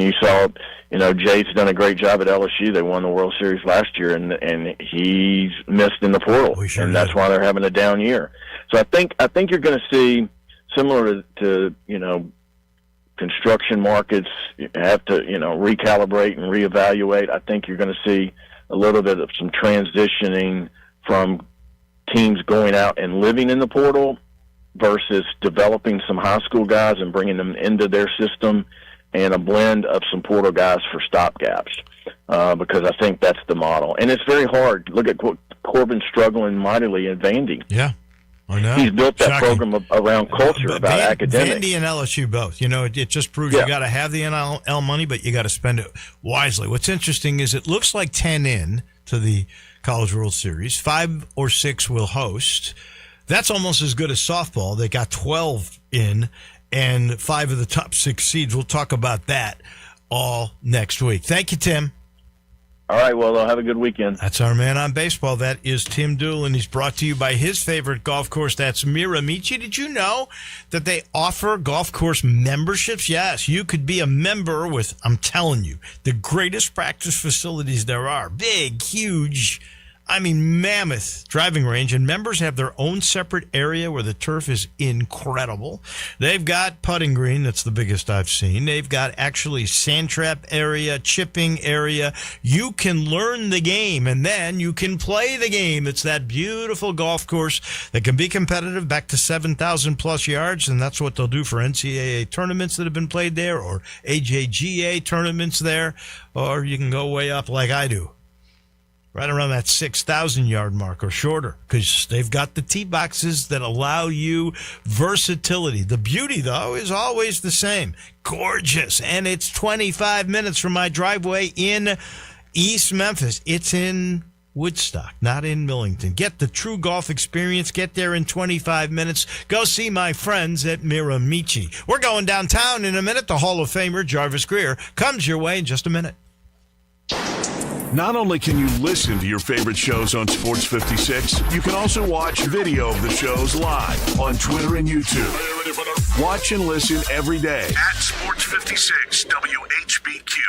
you saw, Jade's done a great job at LSU. They won the World Series last year, and he's missed in the portal, and that's why they're having a down year. So I think you're going to see, similar to construction markets, you have to recalibrate and reevaluate. I think you're going to see a little bit of some transitioning from teams going out and living in the portal versus developing some high school guys and bringing them into their system, and a blend of some portal guys for stopgaps, because I think that's the model. And it's very hard. Look at Corbin struggling mightily in Vandy. Yeah, I know. He's built that program around culture, about academics. Vandy and LSU both. It just proves you got to have the NIL money, but you got to spend it wisely. What's interesting is it looks like 10 in to the College World Series. 5 or 6 will host. That's almost as good as softball. They got 12 in, and 5 of the top 6 seeds. We'll talk about that all next week. Thank you, Tim. All right, well, have a good weekend. That's our man on baseball. That is Tim Doolin. He's brought to you by his favorite golf course. That's Miramichi. Did you know that they offer golf course memberships? Yes, you could be a member with, I'm telling you, the greatest practice facilities there are. Big, huge, mammoth driving range, and members have their own separate area where the turf is incredible. They've got putting green, that's the biggest I've seen. They've got actually sand trap area, chipping area. You can learn the game, and then you can play the game. It's that beautiful golf course that can be competitive, back to 7,000 plus yards, and that's what they'll do for NCAA tournaments that have been played there, or AJGA tournaments there, or you can go way up like I do, right around that 6,000 yard mark or shorter, because they've got the tee boxes that allow you versatility. The beauty, though, is always the same. Gorgeous. And it's 25 minutes from my driveway in East Memphis. It's in Woodstock, not in Millington. Get the true golf experience. Get there in 25 minutes. Go see my friends at Miramichi. We're going downtown in a minute. The Hall of Famer Jarvis Greer comes your way in just a minute. Not only can you listen to your favorite shows on Sports 56, you can also watch video of the shows live on Twitter and YouTube. Watch and listen every day at Sports 56 WHBQ.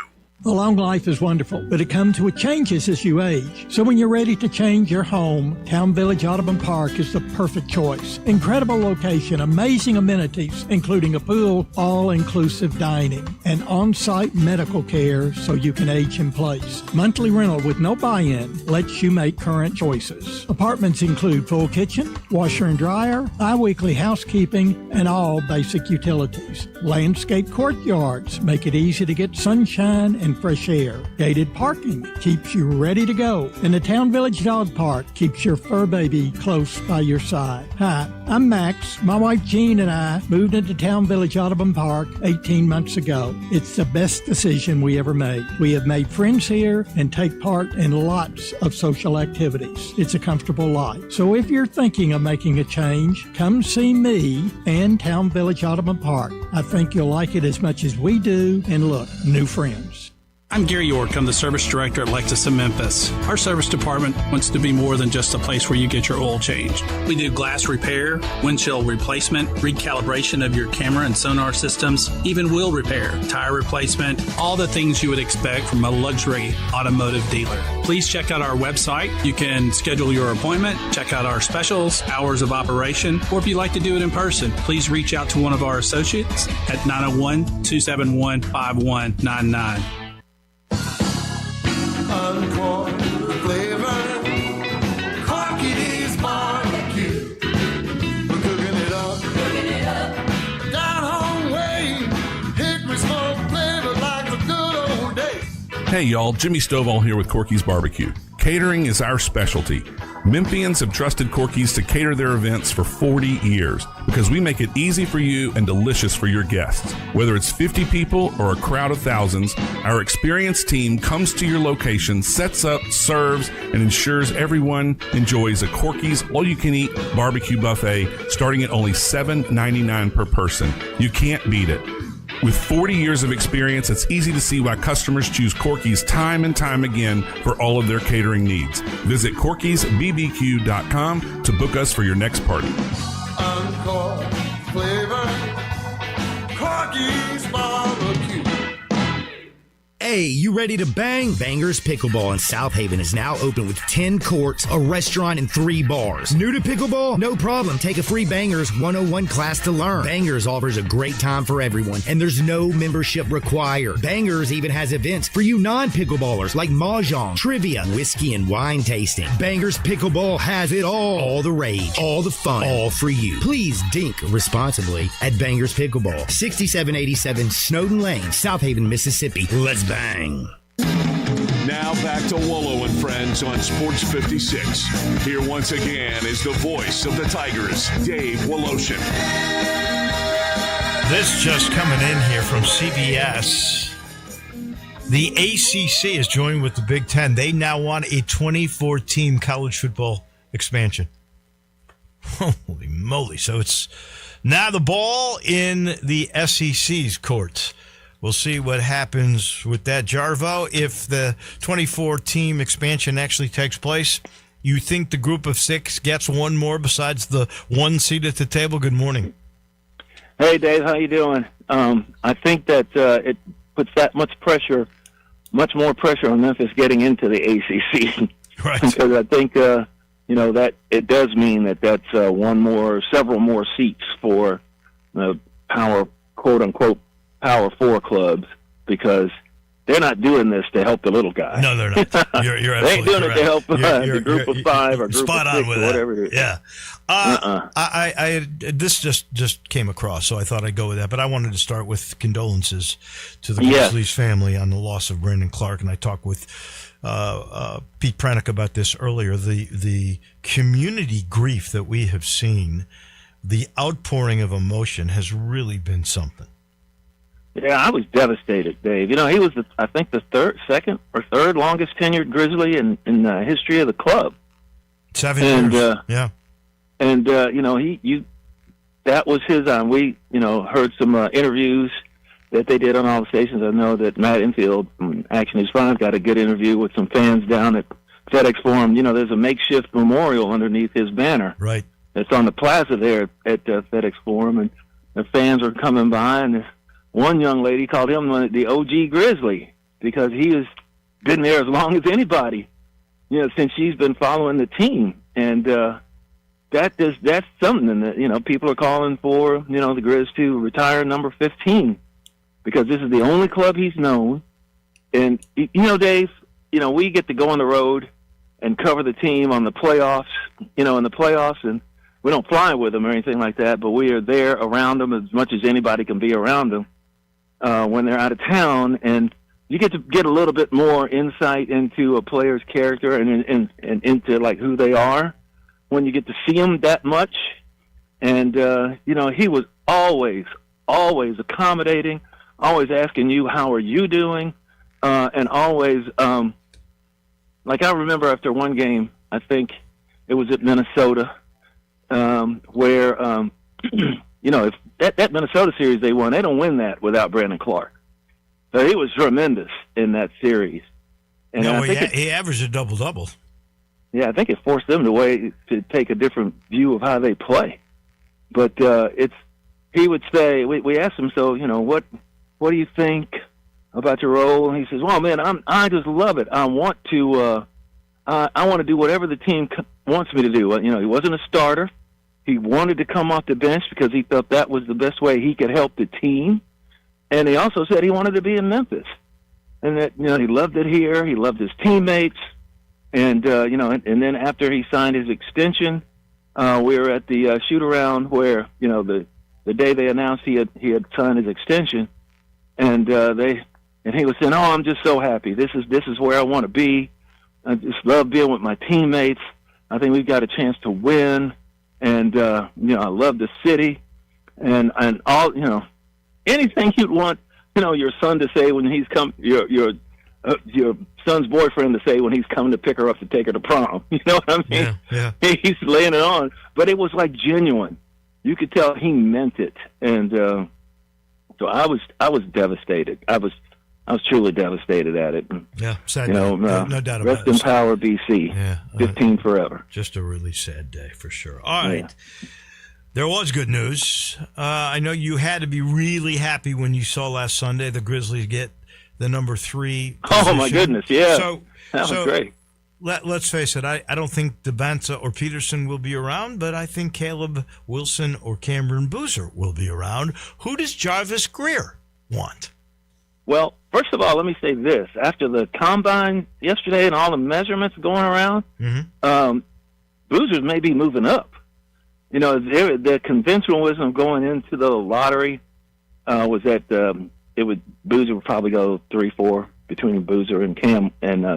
A long life is wonderful, but it comes with changes as you age. So when you're ready to change your home, Town Village Audubon Park is the perfect choice. Incredible location, amazing amenities, including a pool, all-inclusive dining, and on-site medical care so you can age in place. Monthly rental with no buy-in lets you make current choices. Apartments include full kitchen, washer and dryer, bi-weekly housekeeping, and all basic utilities. Landscape courtyards make it easy to get sunshine and fresh air. Gated parking keeps you ready to go. And the Town Village Dog Park keeps your fur baby close by your side. Hi, I'm Max. My wife Jean and I moved into Town Village Audubon Park 18 months ago. It's the best decision we ever made. We have made friends here and take part in lots of social activities. It's a comfortable life. So if you're thinking of making a change, come see me and Town Village Audubon Park. I think you'll like it as much as we do. And look, new friends. I'm Gary York. I'm the service director at Lexus in Memphis. Our service department wants to be more than just a place where you get your oil changed. We do glass repair, windshield replacement, recalibration of your camera and sonar systems, even wheel repair, tire replacement, all the things you would expect from a luxury automotive dealer. Please check out our website. You can schedule your appointment, check out our specials, hours of operation, or if you'd like to do it in person, please reach out to one of our associates at 901-271-5199. Uncorked flavor, Corky's barbecue. We're cooking it up, down home way. Hickory smoke flavor like the good old days. Hey y'all, Jimmy Stovall here with Corky's Barbecue. Catering is our specialty. Memphians have trusted Corky's to cater their events for 40 years because we make it easy for you and delicious for your guests. Whether it's 50 people or a crowd of thousands, our experienced team comes to your location, sets up, serves, and ensures everyone enjoys a Corky's all-you-can-eat barbecue buffet starting at only $7.99 per person. You can't beat it. With 40 years of experience, it's easy to see why customers choose Corky's time and time again for all of their catering needs. Visit Corky'sBBQ.com to book us for your next party. Uncorked flavor, Corky's barbecue. Hey, you ready to bang? Bangers Pickleball in South Haven is now open with 10 courts, a restaurant, and 3 bars. New to pickleball? No problem. Take a free Bangers 101 class to learn. Bangers offers a great time for everyone, and there's no membership required. Bangers even has events for you non-pickleballers like mahjong, trivia, whiskey, and wine tasting. Bangers Pickleball has it all. All the rage, all the fun, all for you. Please dink responsibly at Bangers Pickleball, 6787 Snowden Lane, South Haven, Mississippi. Let's bang. Now back to Wolo and Friends on Sports 56. Here once again is the voice of the Tigers, Dave Woloshin. This just coming in here from CBS. The ACC is joined with the Big Ten. They now want a 24-team college football expansion. Holy moly. So it's now the ball in the SEC's courts. We'll see what happens with that. Jarvo, if the 24-team expansion actually takes place, you think the group of 6 gets one more besides the one seat at the table? Good morning. Hey, Dave, how you doing? I think that it puts that much more pressure on Memphis getting into the ACC. Right. Because I think, that it does mean that that's several more seats for the quote-unquote, Power 4 clubs, because they're not doing this to help the little guy. No, they're not. You're absolutely they ain't doing correct. it to help the group of 5 or group spot of 6 on with or whatever it is. Yeah. This just came across, so I thought I'd go with that. But I wanted to start with condolences to the Grizzlies family on the loss of Brandon Clark, and I talked with Pete Pranick about this earlier. The community grief that we have seen, the outpouring of emotion has really been something. Yeah, I was devastated, Dave. He was, I think, the second or third longest tenured Grizzly in the history of the club. 7 years. Yeah. And that was his. We heard some interviews that they did on all the stations. I know that Matt Infield from Action News 5 got a good interview with some fans down at FedEx Forum. There's a makeshift memorial underneath his banner. Right. It's on the plaza there at FedEx Forum, and the fans are coming by, and this one young lady called him the OG Grizzly because he has been there as long as anybody, since she's been following the team. And that's something that, people are calling for, the Grizz to retire number 15 because this is the only club he's known. And, Dave, we get to go on the road and cover the team on the playoffs, in the playoffs, and we don't fly with them or anything like that, but we are there around them as much as anybody can be around them when they're out of town, and you get to get a little bit more insight into a player's character and into like who they are when you get to see them that much. And he was always accommodating, always asking you how are you doing, and always like I remember after one game, I think it was at Minnesota, where if that Minnesota series they won, they don't win that without Brandon Clark. So he was tremendous in that series. And he averaged a double-double. Yeah, I think it forced them to take a different view of how they play. But he would say, we asked him, so what do you think about your role? And he says, well, man, I just love it. I want to do whatever the team wants me to do. He wasn't a starter. He wanted to come off the bench because he felt that was the best way he could help the team. And he also said he wanted to be in Memphis. And that, he loved it here. He loved his teammates. And, and then after he signed his extension, we were at the shoot-around where, the day they announced he had signed his extension. And he was saying, oh, I'm just so happy. This is where I want to be. I just love being with my teammates. I think we've got a chance to win. And, I love the city and all, anything you'd want, your son to say when he's your son's boyfriend to say when he's coming to pick her up to take her to prom. You know what I mean? Yeah. He's laying it on, but it was like genuine. You could tell he meant it. And, so I was devastated. I was truly devastated at it. Yeah, sad day. No doubt about it. Rest in power, BC. Yeah, 15 forever. Just a really sad day for sure. All right. Yeah. There was good news. I know you had to be really happy when you saw last Sunday the Grizzlies get the number 3 position. Oh, my goodness, yeah. That was great. Let's face it, I don't think DeBanza or Peterson will be around, but I think Caleb Wilson or Cameron Boozer will be around. Who does Jarvis Greer want? Well, first of all, let me say this. After the combine yesterday and all the measurements going around, Boozers may be moving up. The conventional wisdom going into the lottery was that Boozer would probably go 3-4 between Boozer and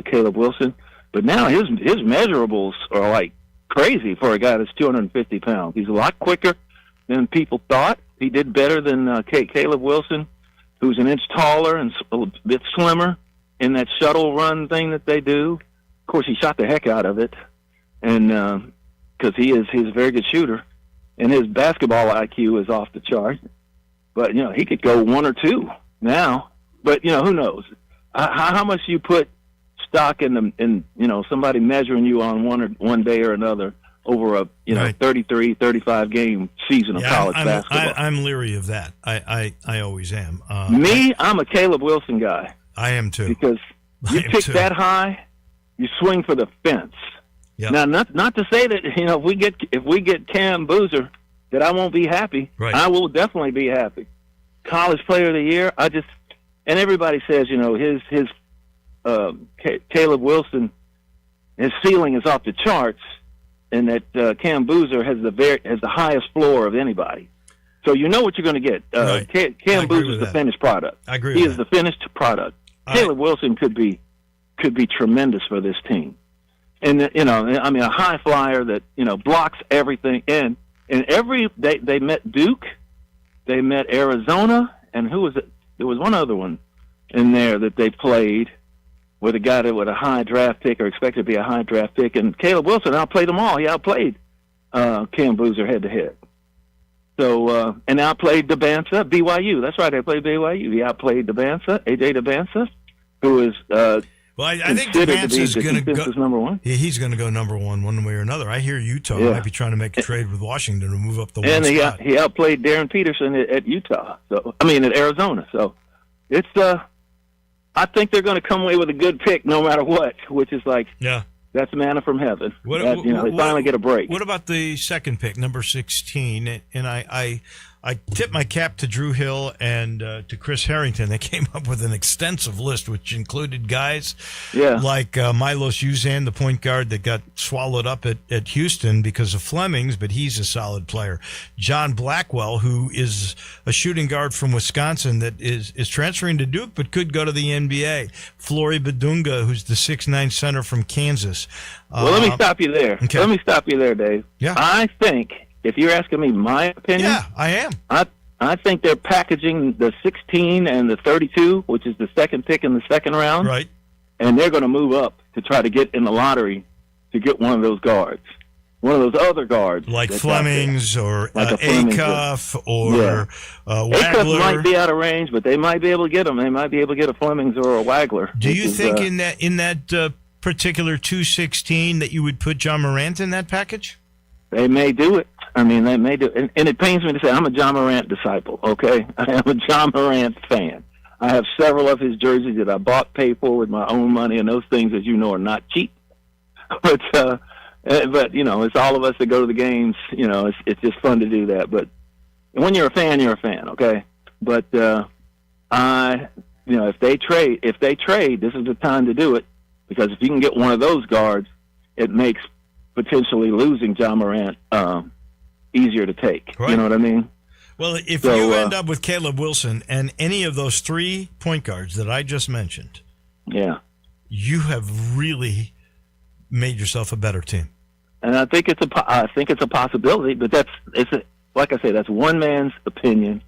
Caleb Wilson. But now his measurables are like crazy for a guy that's 250 pounds. He's a lot quicker than people thought. He did better than Caleb Wilson, who's an inch taller and a bit slimmer in that shuttle run thing that they do. Of course, he shot the heck out of it, and because he's a very good shooter, and his basketball IQ is off the chart. But he could go 1 or 2 now. But who knows? How much you put stock in somebody measuring you on one day or another over a 33, 35 game season of college basketball. I'm leery of that. I always am. I'm a Caleb Wilson guy. I am too. Because you pick that high, you swing for the fence. Yep. Now, not to say that if we get Cam Boozer, that I won't be happy. Right. I will definitely be happy. College Player of the Year. And everybody says his Caleb Wilson, his ceiling is off the charts, and that Cam Boozer has the highest floor of anybody. So you know what you're going to get. Right. Cam Boozer is the finished product. I agree. He is the finished product. Caleb Wilson could be tremendous for this team. And a high flyer that blocks everything. And they met Duke, they met Arizona, and who was it? There was one other one in there that they played with a guy that with a high draft pick or expected to be a high draft pick. And Caleb Wilson outplayed them all. He outplayed Cam Boozer head to head. So, and outplayed Debansa, BYU. That's right, they played BYU. He outplayed Debansa, AJ Debansa, who is well, I think Debansa's going to go number one. Yeah, he's going to go number one way or another. I hear Utah might be trying to make a trade with Washington to move up the one spot. And he outplayed Darren Peterson at Utah. So at Arizona. So it's I think they're going to come away with a good pick no matter what, which is like that's manna from heaven. They finally get a break. What about the second pick, number 16? And I tip my cap to Drew Hill and to Chris Harrington. They came up with an extensive list, which included guys like Milos Uzan, the point guard that got swallowed up at Houston because of Flemings, but he's a solid player. John Blackwell, who is a shooting guard from Wisconsin that is transferring to Duke but could go to the NBA. Flory Badunga, who's the 6'9" center from Kansas. Well, let me stop you there. Okay. Let me stop you there, Dave. Yeah. I think, if you're asking me my opinion, I am. I think they're packaging the 16 and the 32, which is the second pick in the second round. Right. And they're going to move up to try to get in the lottery to get one of those guards. One of those other guards. Like Flemings or like Acuff or Acuff Wagler. might be out of range, but they might be able to get them. They might be able to get a Flemings or a Wagler. Do you think in that particular 216 that you would put John Morant in that package? They may do it. I mean, they may do it. And it pains me to say I'm a John Morant disciple, okay? I am a John Morant fan. I have several of his jerseys that I bought, paid for with my own money, and those things, as you know, are not cheap. But you know, it's all of us that go to the games. You know, it's just fun to do that. But when you're a fan, okay? But if they trade, this is the time to do it, because if you can get one of those guards, it makes potentially losing John Morant easier to take. Right. You know what I mean? Well, if you end up with Caleb Wilson and any of those 3 point guards that I just mentioned, you have really made yourself a better team. And I think it's a possibility, but like I say, that's one man's opinion.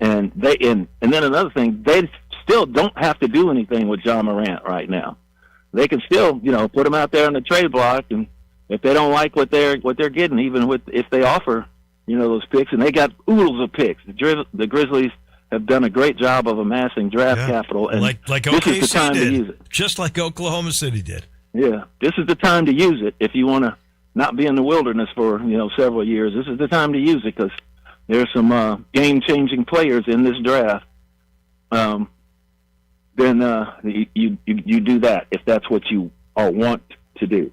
And then another thing, they still don't have to do anything with John Morant right now. They can still, put him out there on the trade block, and if they don't like what they're getting, even if they offer, those picks, and they got oodles of picks. The Grizzlies have done a great job of amassing draft capital, and like this is the time did, to use it. Just like Oklahoma City did. Yeah, this is the time to use it. If you want to not be in the wilderness for several years, this is the time to use it, because there's some game-changing players in this draft. Then you do that if that's what you want to do.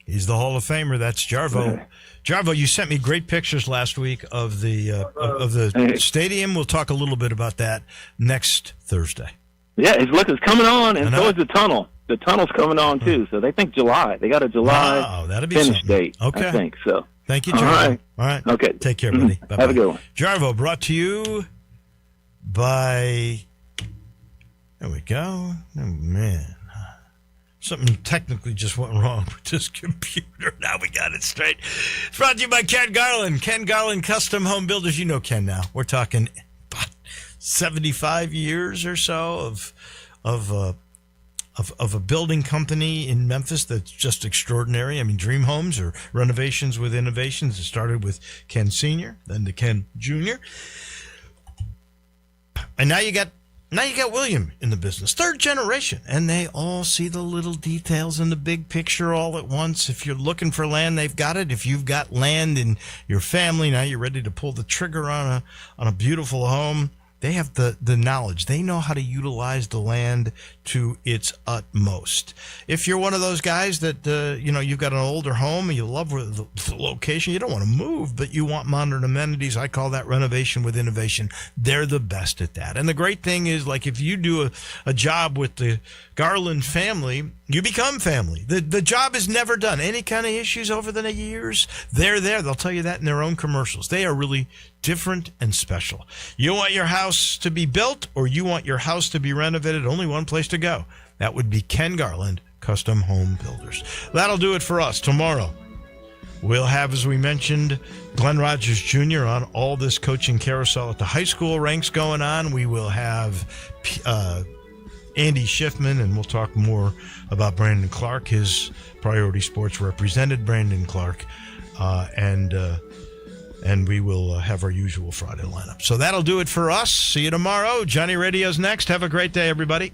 He's the Hall of Famer. That's Jarvo. Okay. Jarvo, you sent me great pictures last week of the stadium. We'll talk a little bit about that next Thursday. Yeah, it's coming on, and so is the tunnel. The tunnel's coming on too. So they think July. They got a July finish date. Okay, I think so. Thank you, Jarvo. All right. Okay. Take care, buddy. Bye-bye. Have a good one. Jarvo, brought to you by. There we go. Oh man. Something technically just went wrong with this computer. Now we got it straight. It's brought to you by Ken Garland. Ken Garland Custom Home Builders. You know Ken now. We're talking about 75 years or so of a building company in Memphis that's just extraordinary. I mean, Dream Homes or renovations with innovations. It started with Ken Sr., then to Ken Jr., and now you got William in the business, 3rd generation, and they all see the little details in the big picture all at once. If you're looking for land, they've got it. If you've got land in your family, now you're ready to pull the trigger on a beautiful home. They have the knowledge. They know how to utilize the land to its utmost. If you're one of those guys that, you've got an older home and you love the location, you don't want to move, but you want modern amenities. I call that renovation with innovation. They're the best at that. And the great thing is, like, if you do a job with the Garland family, you become family. The job is never done. Any kind of issues over the years, they're there. They'll tell you that in their own commercials. They are really different and special. You want your house to be built, or you want your house to be renovated, only one place to go. That would be Ken Garland Custom Home Builders. That'll do it for us. Tomorrow, we'll have, as we mentioned, Glenn Rogers Jr. on all this coaching carousel at the high school ranks going on. We will have Andy Schiffman, and we'll talk more about Brandon Clark, his Priority Sports represented Brandon Clark, and we will have our usual Friday lineup. So that'll do it for us. See you tomorrow. Johnny Radio's next. Have a great day, everybody.